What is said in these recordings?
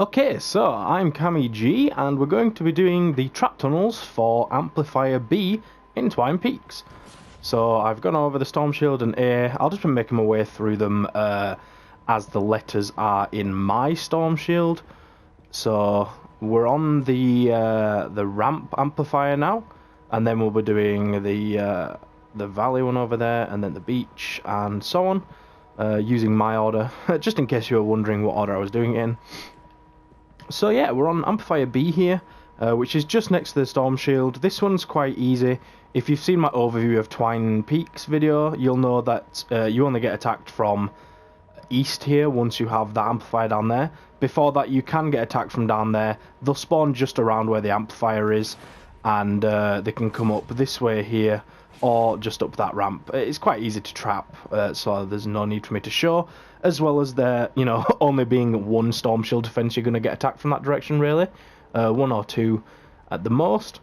Okay, so I'm CammyG, and we're going to be doing the trap tunnels for Amplifier B in Twine Peaks. So I've gone over the Storm Shield and A. I'll just be making my way through them as the letters are in my Storm Shield. So we're on the ramp amplifier now, and then we'll be doing the valley one over there, and then the beach, and so on, using my order, just in case you were wondering what order I was doing it in. So yeah, we're on Amplifier B here, which is just next to the Storm Shield. This one's quite easy. If you've seen my overview of Twine Peaks video, you'll know that you only get attacked from east here once you have that amplifier down there. Before that, you can get attacked from down there. They'll spawn just around where the amplifier is, and they can come up this way here, or just up that ramp. It's quite easy to trap, so there's no need for me to show. As well as there, you know, only being one Storm Shield defense, you're going to get attacked from that direction, really. One or two at the most.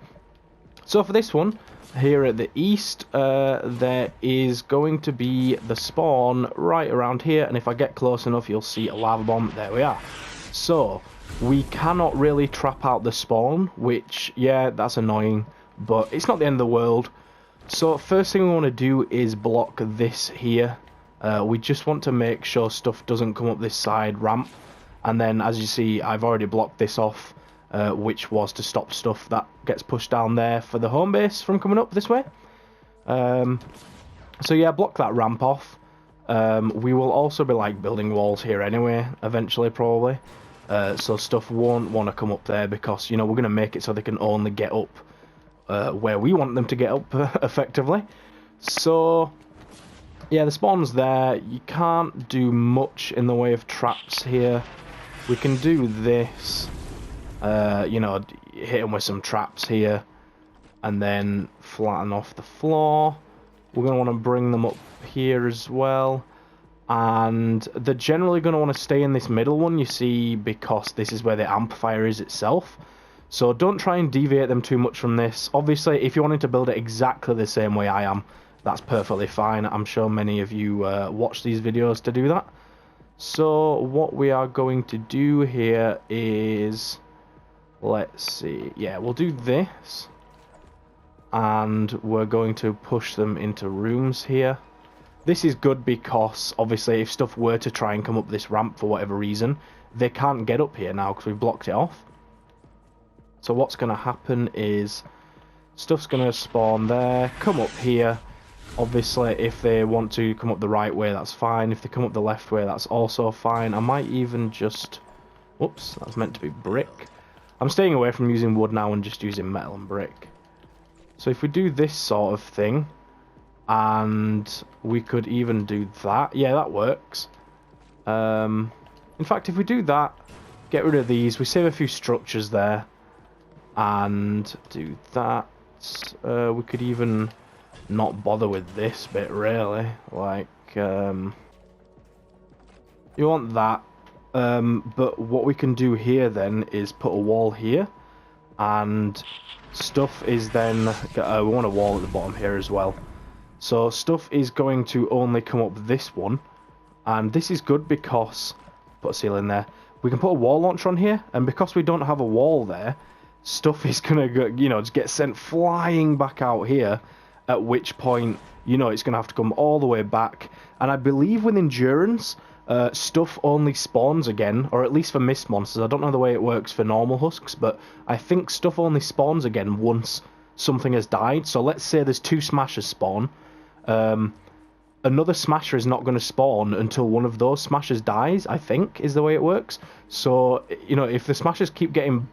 So for this one, here at the east, there is going to be the spawn right around here, and if I get close enough, you'll see a lava bomb. There we are. So we cannot really trap out the spawn, which, yeah, that's annoying, but it's not the end of the world. So first thing we want to do is block this here. We just want to make sure stuff doesn't come up this side ramp, and then as you see, I've already blocked this off, which was to stop stuff that gets pushed down there for the home base from coming up this way. So yeah, block that ramp off. We will also be like building walls here anyway, eventually probably, so stuff won't want to come up there, because, you know, we're going to make it so they can only get up where we want them to get up, effectively. So yeah, the spawn's there. You can't do much in the way of traps here. We can do this, you know, hit them with some traps here, and then flatten off the floor. We're going to want to bring them up here as well, and they're generally going to want to stay in this middle one, you see, because this is where the amplifier is itself. So don't try and deviate them too much from this. Obviously, if you wanted to build it exactly the same way I am, that's perfectly fine. I'm sure many of you watch these videos to do that. So what we are going to do here is, let's see, yeah, we'll do this, and we're going to push them into rooms here. This is good because obviously if stuff were to try and come up this ramp for whatever reason, they can't get up here now because we've blocked it off. So what's going to happen is stuff's going to spawn there, come up here. Obviously, if they want to come up the right way, that's fine. If they come up the left way, that's also fine. I might even just... Whoops, that's meant to be brick. I'm staying away from using wood now and just using metal and brick. So if we do this sort of thing, and we could even do that. Yeah, that works. In fact, if we do that, get rid of these, we save a few structures there, and do that. We could even not bother with this bit, really. Like, you want that, but what we can do here then is put a wall here, and stuff is then we want a wall at the bottom here as well. So stuff is going to only come up this one, and this is good because put a ceiling there. We can put a wall launcher on here, and because we don't have a wall there, stuff is gonna go, you know, just get sent flying back out here. At which point, you know, it's going to have to come all the way back. And I believe with Endurance, stuff only spawns again, or at least for mist monsters. I don't know the way it works for normal husks, but I think stuff only spawns again once something has died. So let's say there's two smashers spawn. Another smasher is not going to spawn until one of those smashers dies, I think, is the way it works. So, you know, if the smashers keep getting,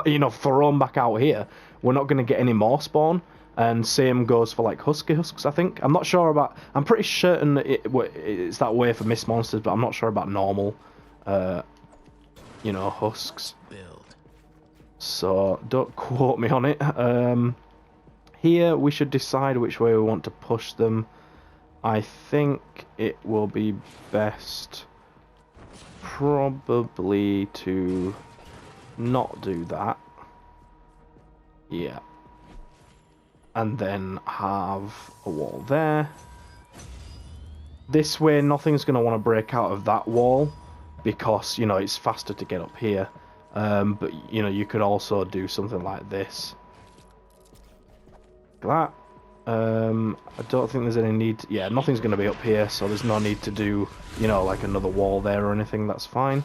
you know, thrown back out here, we're not going to get any more spawn. And same goes for like husky husks, I think. I'm not sure about... I'm pretty certain it's that way for mist monsters, but I'm not sure about normal, you know, husks. Build. So don't quote me on it. Here we should decide which way we want to push them. I think it will be best probably to not do that. Yeah. And then have a wall there. This way, nothing's going to want to break out of that wall. because, you know, it's faster to get up here. But, you know, you could also do something like this. Like that. I don't think there's any need... Yeah, nothing's going to be up here, so there's no need to do, you know, like another wall there or anything. That's fine.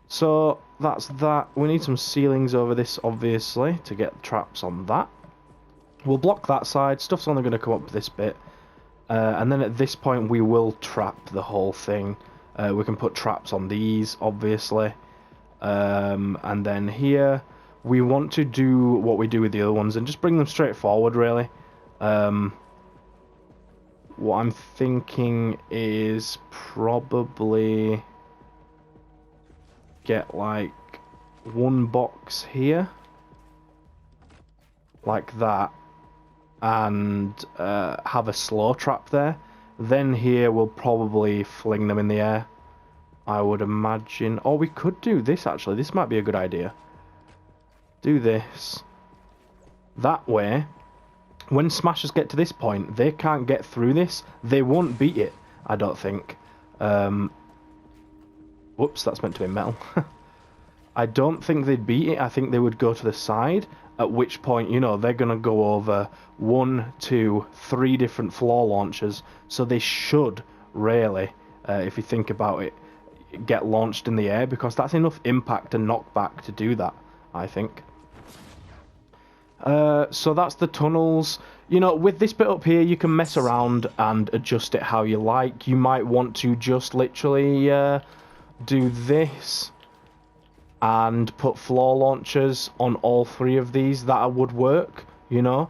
So, that's that. We need some ceilings over this, obviously, to get traps on that. We'll block that side. Stuff's only going to come up this bit. And then at this point, we will trap the whole thing. We can put traps on these, obviously. And then here, we want to do what we do with the other ones and just bring them straight forward, really. What I'm thinking is probably get like one box here, like that, and have a slow trap there. Then here we'll probably fling them in the air, I would imagine. Or we could do this, actually. This might be a good idea. Do this. That way, when smashers get to this point, they can't get through this. They won't beat it, I don't think. Whoops, that's meant to be metal. I don't think they'd beat it. I think they would go to the side, at which point, you know, they're going to go over 1, 2, 3 different floor launchers. So they should, really, if you think about it, get launched in the air, because that's enough impact and knockback to do that, I think. So that's the tunnels. You know, with this bit up here, you can mess around and adjust it how you like. You might want to just literally do this and put floor launchers on all 3 of these. That would work, you know.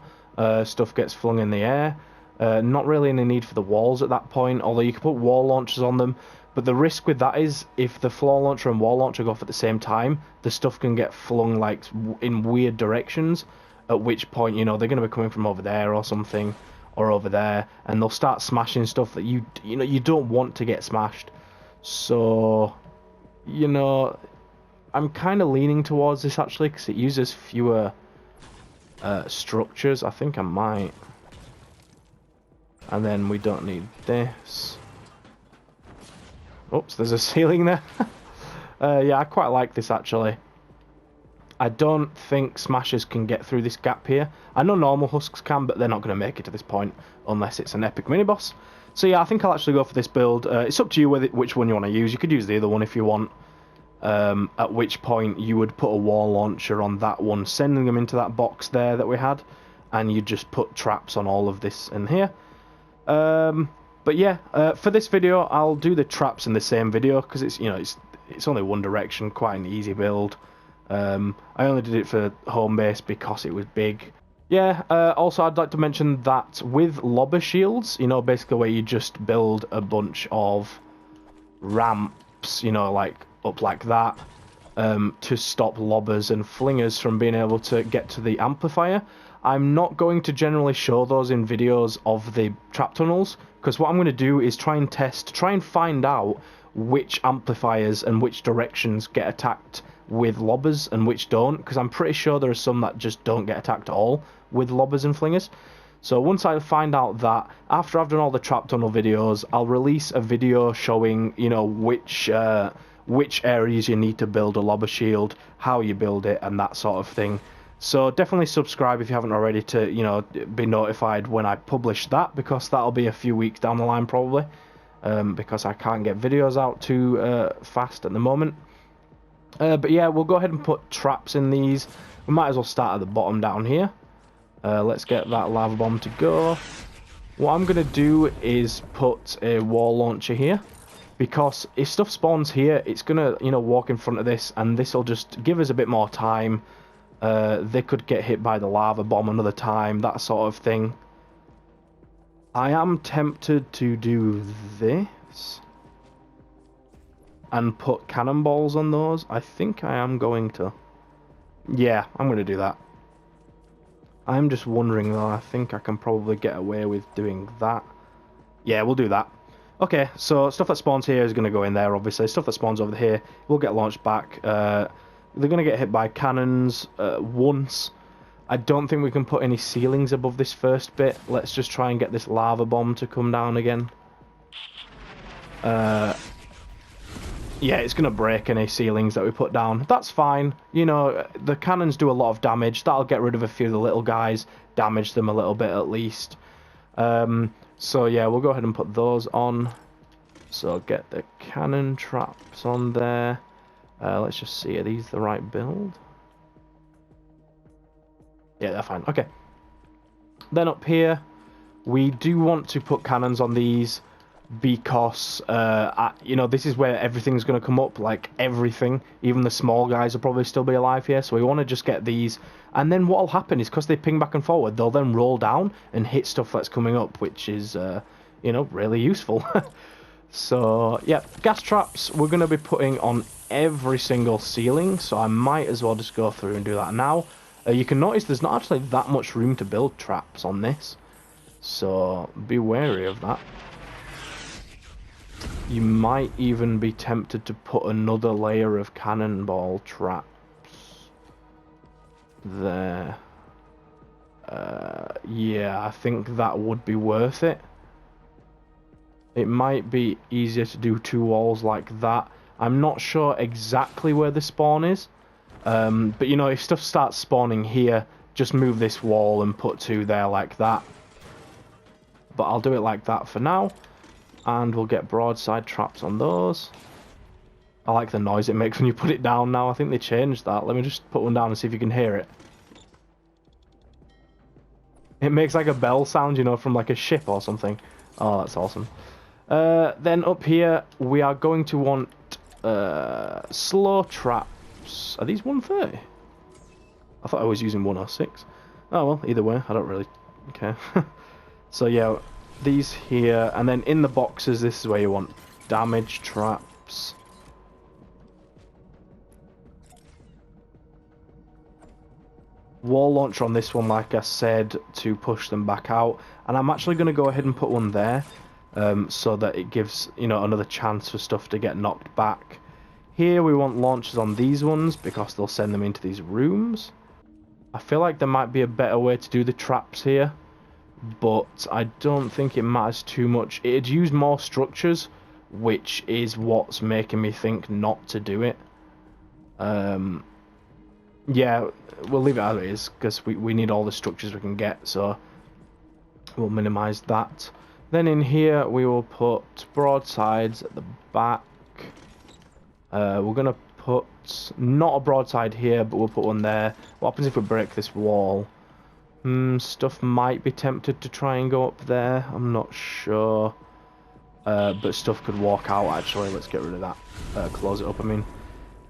Stuff gets flung in the air. Not really any need for the walls at that point, although you can put wall launchers on them. But the risk with that is, if the floor launcher and wall launcher go off at the same time, the stuff can get flung like in weird directions, at which point, you know, they're going to be coming from over there or something, or over there, and they'll start smashing stuff that you know, you don't want to get smashed. So, you know, I'm kind of leaning towards this, actually, because it uses fewer structures. I think I might. And then we don't need this. Oops, there's a ceiling there. Yeah, I quite like this, actually. I don't think smashers can get through this gap here. I know normal husks can, but they're not going to make it to this point unless it's an epic mini-boss. So yeah, I think I'll actually go for this build. It's up to you which one you want to use. You could use the other one if you want. At which point you would put a wall launcher on that one, sending them into that box there that we had, and you just put traps on all of this in here. But yeah, for this video, I'll do the traps in the same video, because it's, you know, it's only one direction, quite an easy build. I only did it for home base because it was big. Yeah, also I'd like to mention that with lobber shields, you know, basically where you just build a bunch of ramps, you know, like up like that, to stop lobbers and flingers from being able to get to the amplifier. I'm not going to generally show those in videos of the trap tunnels, because what I'm going to do is try and find out which amplifiers and which directions get attacked with lobbers and which don't, because I'm pretty sure there are some that just don't get attacked at all with lobbers and flingers. So once I find out that, after I've done all the trap tunnel videos, I'll release a video showing, you know, which areas you need to build a lobber shield, how you build it, and that sort of thing. So definitely subscribe if you haven't already to, you know, be notified when I publish that, because that'll be a few weeks down the line probably, because I can't get videos out too fast at the moment. But yeah, we'll go ahead and put traps in these. We might as well start at the bottom down here. Let's get that lava bomb to go. What I'm going to do is put a wall launcher here, because if stuff spawns here, it's going to, you know, walk in front of this, and this will just give us a bit more time. They could get hit by the lava bomb another time, that sort of thing. I am tempted to do this and put cannonballs on those. I think I am going to. Yeah, I'm going to do that. I'm just wondering though, I think I can probably get away with doing that. Yeah, we'll do that. Okay, so stuff that spawns here is going to go in there, obviously. Stuff that spawns over here will get launched back. They're going to get hit by cannons once. I don't think we can put any ceilings above this first bit. Let's just try and get this lava bomb to come down again. yeah, it's going to break any ceilings that we put down. That's fine. You know, the cannons do a lot of damage. That'll get rid of a few of the little guys, damage them a little bit at least. So yeah, we'll go ahead and put those on. So get the cannon traps on there. Let's just see, are these the right build? Yeah, they're fine. Okay. Then up here, we do want to put cannons on these because, you know, this is where everything's going to come up, like everything. Even the small guys will probably still be alive here, so we want to just get these. And then what will happen is, because they ping back and forward, they'll then roll down and hit stuff that's coming up, which is, you know, really useful. So, yeah, gas traps we're going to be putting on every single ceiling, so I might as well just go through and do that now. You can notice there's not actually that much room to build traps on this, so be wary of that. You might even be tempted to put another layer of cannonball traps there. Yeah, I think that would be worth it. It might be easier to do 2 walls like that. I'm not sure exactly where the spawn is. But you know, if stuff starts spawning here, just move this wall and put 2 there like that. But I'll do it like that for now. And we'll get broadside traps on those. I like the noise it makes when you put it down now. I think they changed that. Let me just put one down and see if you can hear it. It makes like a bell sound, you know, from like a ship or something. Oh, that's awesome. Then up here, we are going to want slow traps. Are these 130? I thought I was using 106. Oh well, either way, I don't really care. So yeah, these here, and then in the boxes, this is where you want damage traps. Wall launcher on this one, like I said, to push them back out. And I'm actually going to go ahead and put one there, so that it gives, you know, another chance for stuff to get knocked back. Here we want launchers on these ones, because they'll send them into these rooms. I feel like there might be a better way to do the traps here, but I don't think it matters too much. It'd use more structures, which is what's making me think not to do it. Yeah, we'll leave it as it is, because we need all the structures we can get, so we'll minimise that. Then in here we will put broadsides at the back. We're going to put, not a broadside here, but we'll put one there. What happens if we break this wall? Stuff might be tempted to try and go up there, I'm not sure. But stuff could walk out, actually. Let's get rid of that. Close it up, I mean.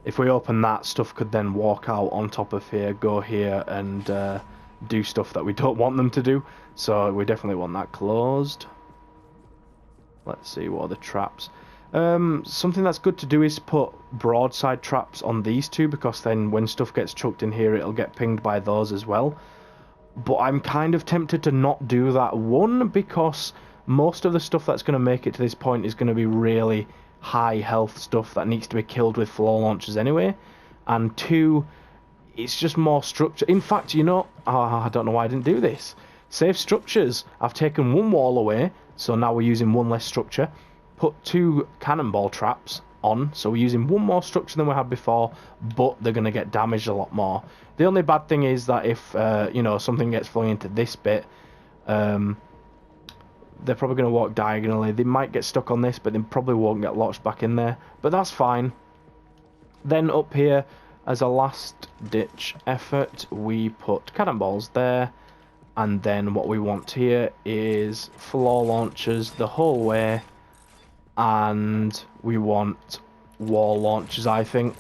If we open that, stuff could then walk out on top of here, go here, and do stuff that we don't want them to do. So we definitely want that closed. Let's see, what are the traps? Something that's good to do is put broadside traps on these 2, because then when stuff gets chucked in here, it'll get pinged by those as well. But I'm kind of tempted to not do that. 1, because most of the stuff that's going to make it to this point is going to be really high health stuff that needs to be killed with floor launchers anyway. And 2, it's just more structure. In fact, you know, I don't know why I didn't do this. Save structures. I've taken 1 wall away, so now we're using 1 less structure. Put 2 cannonball traps on, so we're using 1 more structure than we had before, but they're going to get damaged a lot more. The only bad thing is that if, you know, something gets flung into this bit, they're probably going to walk diagonally. They might get stuck on this, but they probably won't get launched back in there. But that's fine. Then up here, as a last-ditch effort, we put cannonballs there. And then what we want here is floor launchers the whole way. And we want wall launchers, I think,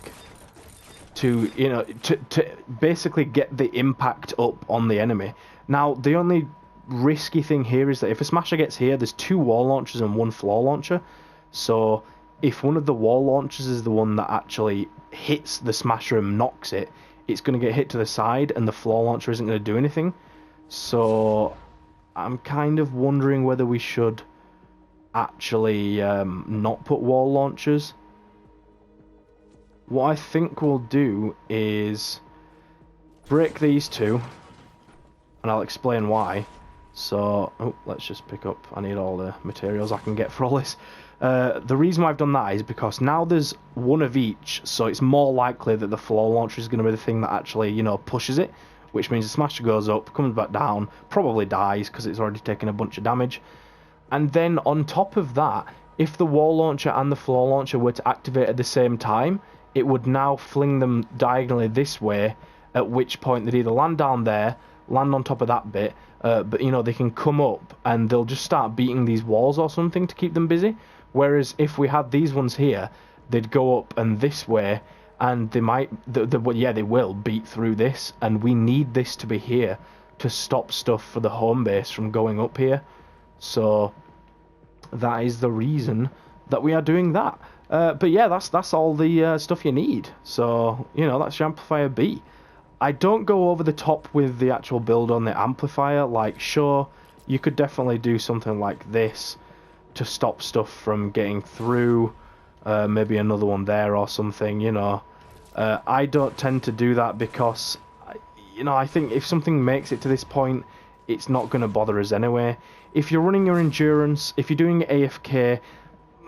to, you know, to basically get the impact up on the enemy. Now, the only risky thing here is that if a smasher gets here, there's 2 wall launchers and 1 floor launcher. So if one of the wall launchers is the one that actually hits the smasher and knocks it, it's going to get hit to the side, and the floor launcher isn't going to do anything. So I'm kind of wondering whether we should actually not put wall launchers. What I think we'll do is break these 2, and I'll explain why. So, oh, let's just pick up. I need all the materials I can get for all this. The reason why I've done that is because now there's one of each, so it's more likely that the floor launcher is going to be the thing that actually, you know, pushes it, which means the smasher goes up, comes back down, probably dies because it's already taken a bunch of damage. And then on top of that, if the wall launcher and the floor launcher were to activate at the same time, it would now fling them diagonally this way, at which point they'd either land down there, land on top of that bit, but you know, they can come up and they'll just start beating these walls or something to keep them busy. Whereas if we had these ones here, they'd go up and this way, and they might, yeah, they will beat through this, and we need this to be here to stop stuff for the home base from going up here. So that is the reason that we are doing that. But yeah, that's all the stuff you need. So, you know, that's your amplifier B. I don't go over the top with the actual build on the amplifier. Like, sure, you could definitely do something like this to stop stuff from getting through. Maybe another one there or something, you know. I don't tend to do that because, you know, I think if something makes it to this point, it's not going to bother us anyway. If you're running your endurance, if you're doing AFK,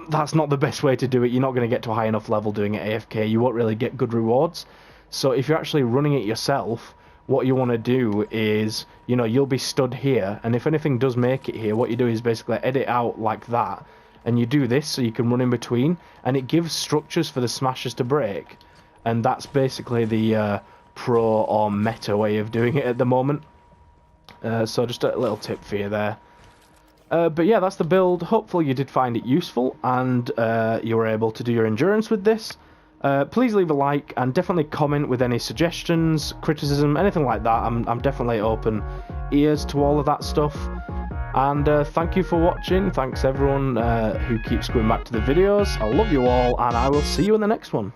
that's not the best way to do it. You're not going to get to a high enough level doing it AFK. You won't really get good rewards. So if you're actually running it yourself, what you want to do is, you know, you'll be stood here, and if anything does make it here, what you do is basically edit out like that, and you do this so you can run in between, and it gives structures for the smashers to break. And that's basically the pro or meta way of doing it at the moment. So just a little tip for you there. But yeah, that's the build. Hopefully you did find it useful, and you were able to do your endurance with this. Please leave a like, and definitely comment with any suggestions, criticism, anything like that. I'm definitely open ears to all of that stuff. And thank you for watching. Thanks everyone who keeps going back to the videos. I love you all, and I will see you in the next one.